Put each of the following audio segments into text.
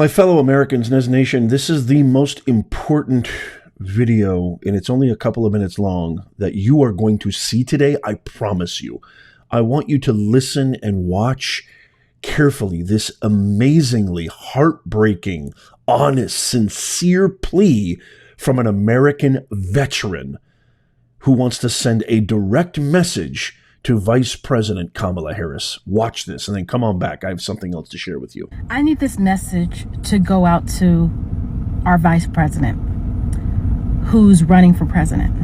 My fellow Americans, Nez Nation, this is the most important video, and it's only a couple of minutes long, that you are going to see today. I promise you. I want you to listen and watch carefully this amazingly heartbreaking, honest, sincere plea from an American veteran who wants to send a direct message to Vice President Kamala Harris. Watch this and then come on back. I have something else to share with you. I need this message to go out to our Vice President who's running for president.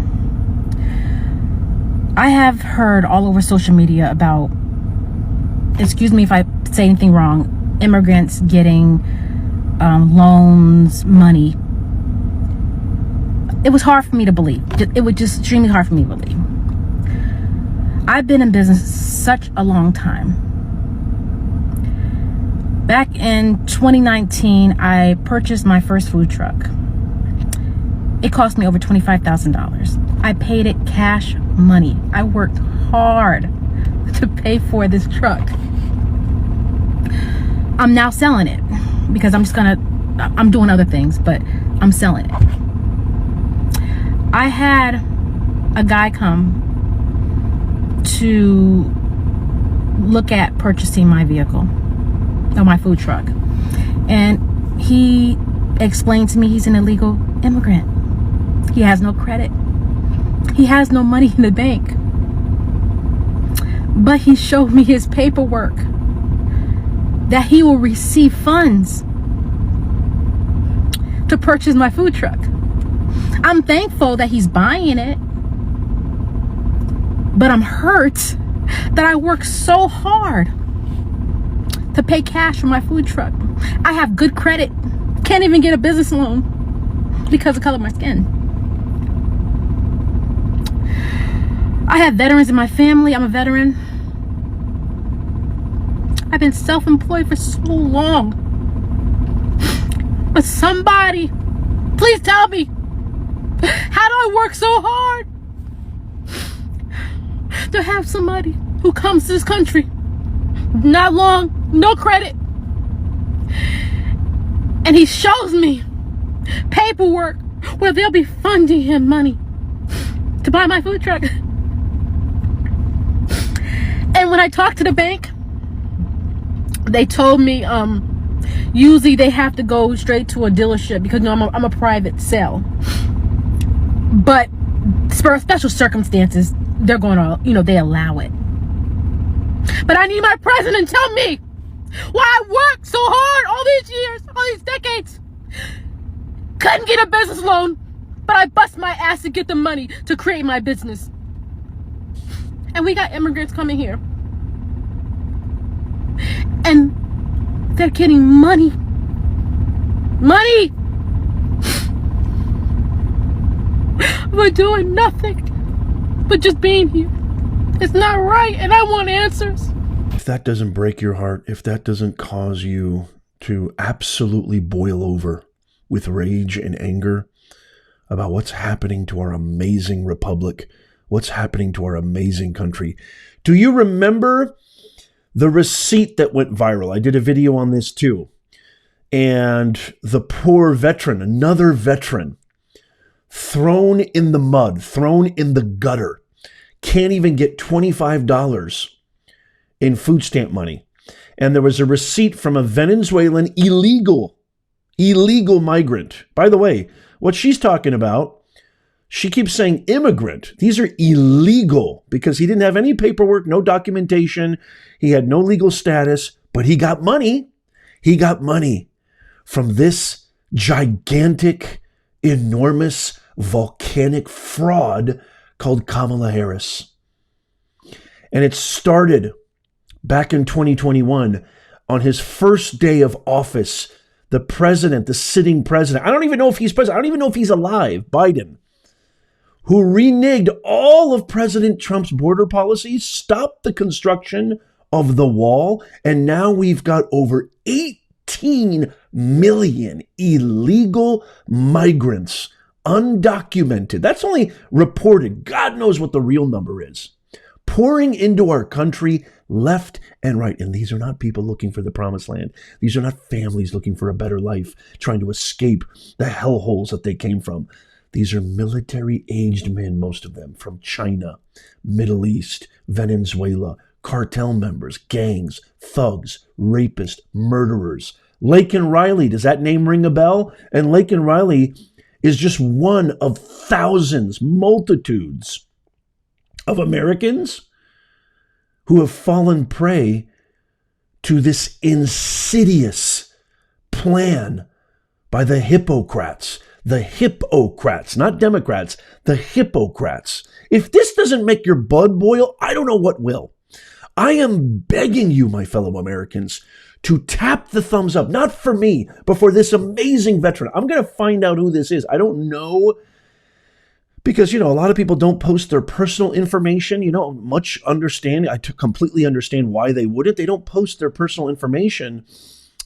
I have heard all over social media about, excuse me if I say anything wrong, immigrants getting loans, money. It was hard for me to believe. It was just extremely hard for me to believe. I've been in business such a long time. Back in 2019, I purchased my first food truck. It cost me over $25,000. I paid it cash money. I worked hard to pay for this truck. I'm now selling it because I'm doing other things, but I'm selling it. I had a guy come to look at purchasing my vehicle or my food truck, and he explained to me he's an illegal immigrant. He has no credit, he has no money in the bank, but he showed me his paperwork that he will receive funds to purchase my food truck. I'm thankful that he's buying it, but I'm hurt that I worked so hard to pay cash for my food truck. I have good credit, can't even get a business loan because of the color of my skin. I have veterans in my family. I'm a veteran. I've been self-employed for so long. But somebody, please tell me, how do I work so hard to have somebody who comes to this country, not long, no credit, and he shows me paperwork where they'll be funding him money to buy my food truck. And when I talked to the bank, they told me usually they have to go straight to a dealership because I'm a private sale. But for special circumstances, they're going to, they allow it. But I need my president to tell me why I worked so hard all these years, all these decades. Couldn't get a business loan, but I bust my ass to get the money to create my business. And we got immigrants coming here. And they're getting money. Money! We're doing nothing but just being here. It's not right, and I want answers. If that doesn't break your heart, if that doesn't cause you to absolutely boil over with rage and anger about what's happening to our amazing republic, what's happening to our amazing country, do you remember the receipt that went viral? I did a video on this too. And the poor veteran, another veteran, thrown in the mud, thrown in the gutter, can't even get $25 in food stamp money. And there was a receipt from a Venezuelan illegal migrant. By the way, what she's talking about, she keeps saying immigrant. These are illegal because he didn't have any paperwork, no documentation. He had no legal status, but he got money. He got money from this gigantic, enormous, volcanic fraud called Kamala Harris. And it started back in 2021 on his first day of office. The president, the sitting president, I don't even know if he's president, I don't even know if he's alive, Biden, who reneged all of President Trump's border policies, stopped the construction of the wall, and now we've got over 18 million illegal migrants, undocumented. That's only reported. God knows what the real number is. pouring into our country left and right. And these are not people looking for the promised land. These are not families looking for a better life, trying to escape the hellholes that they came from. These are military-aged men, most of them, from China, Middle East, Venezuela, cartel members, gangs, thugs, rapists, murderers. Laken Riley, does that name ring a bell? And Laken Riley is just one of thousands, multitudes of Americans who have fallen prey to this insidious plan by the Hippocrats, not Democrats, the Hippocrats. If this doesn't make your blood boil, I don't know what will. I am begging you, my fellow Americans, to tap the thumbs up, not for me, but for this amazing veteran. I'm going to find out who this is. I don't know, because, a lot of people don't post their personal information, much understanding. I completely understand why they wouldn't. They don't post their personal information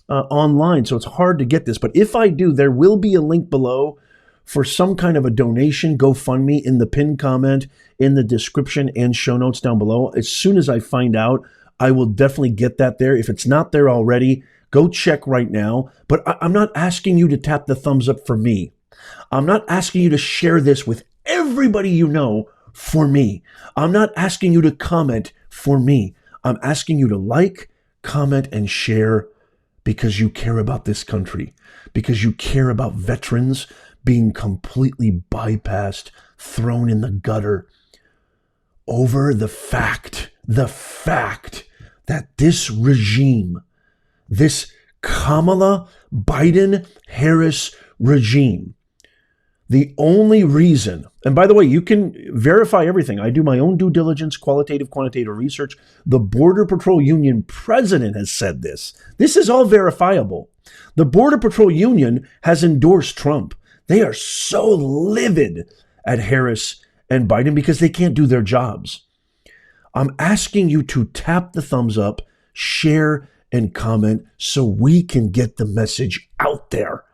online, so it's hard to get this. But if I do, there will be a link below for some kind of a donation, GoFundMe, in the pinned comment, in the description, and show notes down below. As soon as I find out, I will definitely get that there. If it's not there already, go check right now. But I'm not asking you to tap the thumbs up for me. I'm not asking you to share this with everybody you know for me. I'm not asking you to comment for me. I'm asking you to like, comment, and share because you care about this country, because you care about veterans being completely bypassed, thrown in the gutter over the fact that this regime, this Kamala Biden Harris regime, the only reason, and by the way, you can verify everything. I do my own due diligence, qualitative, quantitative research. The Border Patrol Union president has said this. This is all verifiable. The Border Patrol Union has endorsed Trump. They are so livid at Harris and Biden because they can't do their jobs. I'm asking you to tap the thumbs up, share, and comment so we can get the message out there.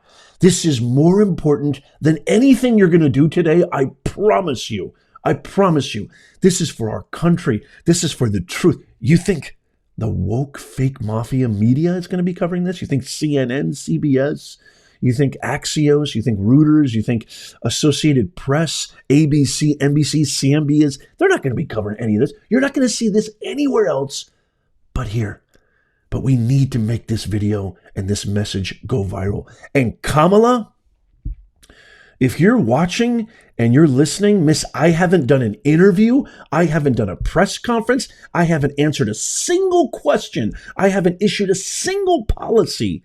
This is more important than anything you're going to do today. I promise you. I promise you. This is for our country. This is for the truth. You think the woke fake mafia media is going to be covering this? You think CNN, CBS? You think Axios? You think Reuters? You think Associated Press, ABC, NBC, CNBC? They're not going to be covering any of this. You're not going to see this anywhere else but here. But we need to make this video and this message go viral. And Kamala, if you're watching and you're listening, miss, I haven't done an interview. I haven't done a press conference. I haven't answered a single question. I haven't issued a single policy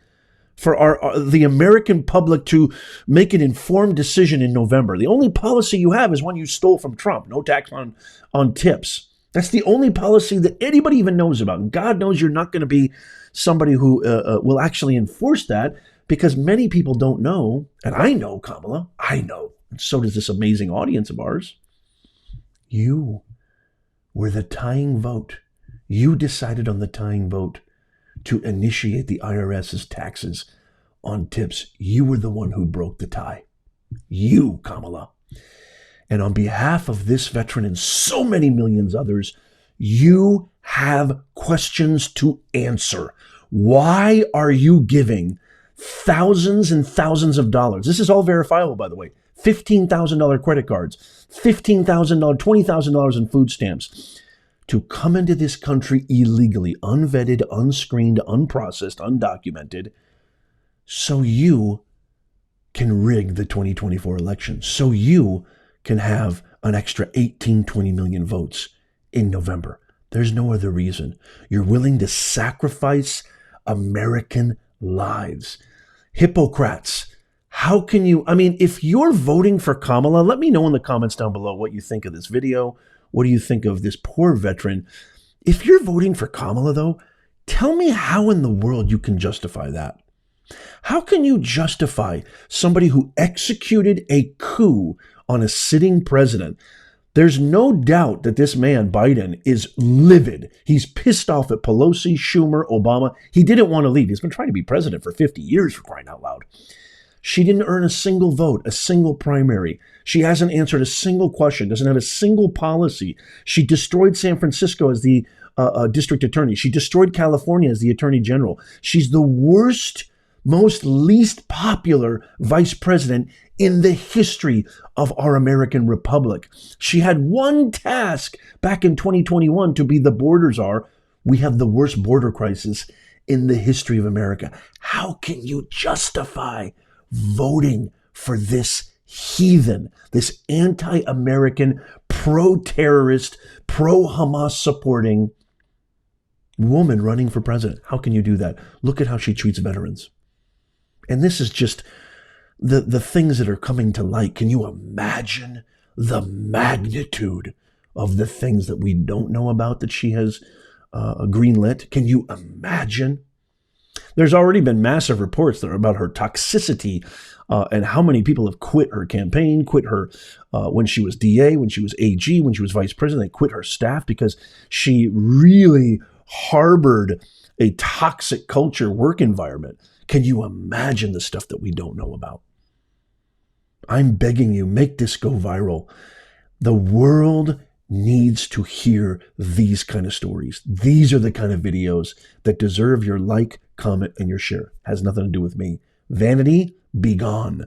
for the American public to make an informed decision in November. The only policy you have is one you stole from Trump. No tax on tips. That's the only policy that anybody even knows about. And God knows you're not going to be somebody who will actually enforce that, because many people don't know. And I know, Kamala, I know. And so does this amazing audience of ours. You were the tying vote. You decided on the tying vote to initiate the IRS's taxes on tips. You were the one who broke the tie. You, Kamala. And on behalf of this veteran and so many millions others, you have questions to answer. Why are you giving thousands and thousands of dollars? This is all verifiable, by the way. $15,000 credit cards, $15,000, $20,000 in food stamps to come into this country illegally, unvetted, unscreened, unprocessed, undocumented, so you can rig the 2024 election, so you can have an extra 18, 20 million votes in November. There's no other reason. You're willing to sacrifice American lives. Hippocrats, how can you, if you're voting for Kamala, let me know in the comments down below what you think of this video. What do you think of this poor veteran? If you're voting for Kamala, though, tell me how in the world you can justify that. How can you justify somebody who executed a coup on a sitting president? There's no doubt that this man, Biden, is livid. He's pissed off at Pelosi, Schumer, Obama. He didn't want to leave. He's been trying to be president for 50 years, for crying out loud. She didn't earn a single vote, a single primary. She hasn't answered a single question, doesn't have a single policy. She destroyed San Francisco as the district attorney. She destroyed California as the attorney general. She's the worst, most least popular vice president in the history of our American republic. She had one task back in 2021 to be the border czar. We have the worst border crisis in the history of America. How can you justify voting for this heathen, this anti-American, pro-terrorist, pro-Hamas supporting woman running for president? How can you do that? Look at how she treats veterans. And this is just the things that are coming to light. Can you imagine the magnitude of the things that we don't know about that she has greenlit? Can you imagine? There's already been massive reports that are about her toxicity and how many people have quit her campaign, quit her when she was DA, when she was AG, when she was vice president. They quit her staff because she really harbored a toxic culture work environment. Can you imagine the stuff that we don't know about? I'm begging you, make this go viral. The world needs to hear these kind of stories. These are the kind of videos that deserve your like, comment, and your share. Has nothing to do with me. Vanity, be gone.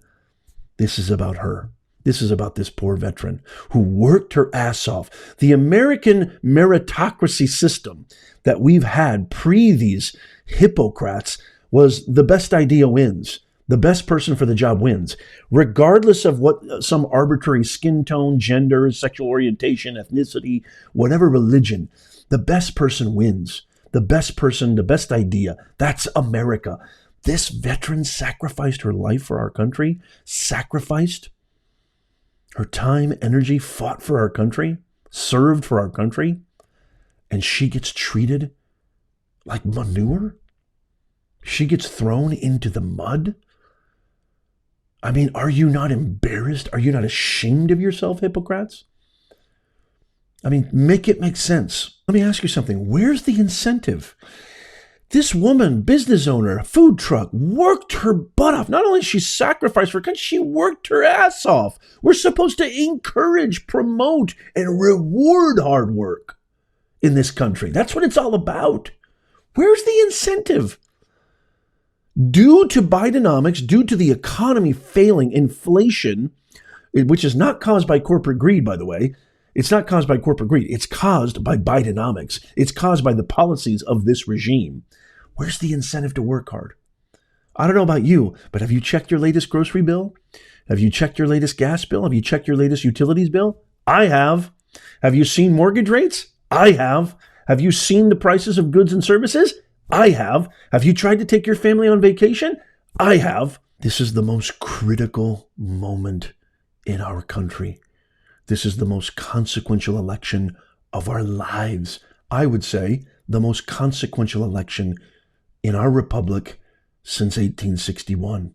This is about her. This is about this poor veteran who worked her ass off. The American meritocracy system that we've had pre these Hippocrats was the best idea wins. The best person for the job wins, regardless of what some arbitrary skin tone, gender, sexual orientation, ethnicity, whatever religion. The best person wins. The best person, the best idea. That's America. This veteran sacrificed her life for our country, sacrificed her time, energy, fought for our country, served for our country, and she gets treated like manure? She gets thrown into the mud? I mean, are you not embarrassed? Are you not ashamed of yourself, Hippocrates? I mean, make it make sense. Let me ask you something. Where's the incentive? This woman, business owner, food truck, worked her butt off. Not only she sacrificed for her country, she worked her ass off. We're supposed to encourage, promote, and reward hard work in this country. That's what it's all about. Where's the incentive? Due to Bidenomics, due to the economy failing, inflation, which is not caused by corporate greed, by the way. It's not caused by corporate greed. It's caused by Bidenomics. It's caused by the policies of this regime. Where's the incentive to work hard? I don't know about you, but have you checked your latest grocery bill? Have you checked your latest gas bill? Have you checked your latest utilities bill? I have. Have you seen mortgage rates? I have. Have you seen the prices of goods and services? I have. Have you tried to take your family on vacation? I have. This is the most critical moment in our country. This is the most consequential election of our lives. I would say the most consequential election in our republic since 1861.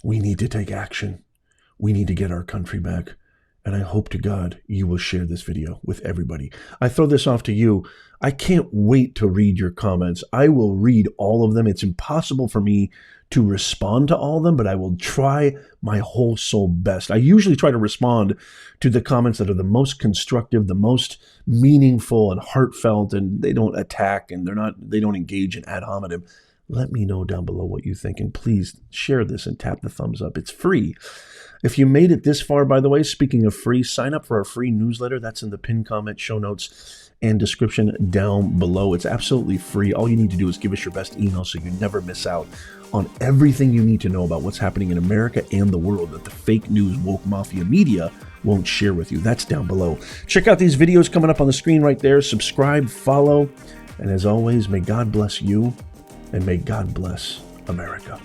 We need to take action. We need to get our country back. And I hope to God you will share this video with everybody. I throw this off to you. I can't wait to read your comments. I will read all of them. It's impossible for me to respond to all of them, but I will try my whole soul best. I usually try to respond to the comments that are the most constructive, the most meaningful and heartfelt, and they don't attack and they don't engage in ad hominem. Let me know down below what you think, and please share this and tap the thumbs up. It's free. If you made it this far, by the way, speaking of free, sign up for our free newsletter. That's in the pinned comment, show notes, and description down below. It's absolutely free. All you need to do is give us your best email so you never miss out on everything you need to know about what's happening in America and the world that the fake news woke mafia media won't share with you. That's down below. Check out these videos coming up on the screen right there. Subscribe, follow, and as always, may God bless you and may God bless America.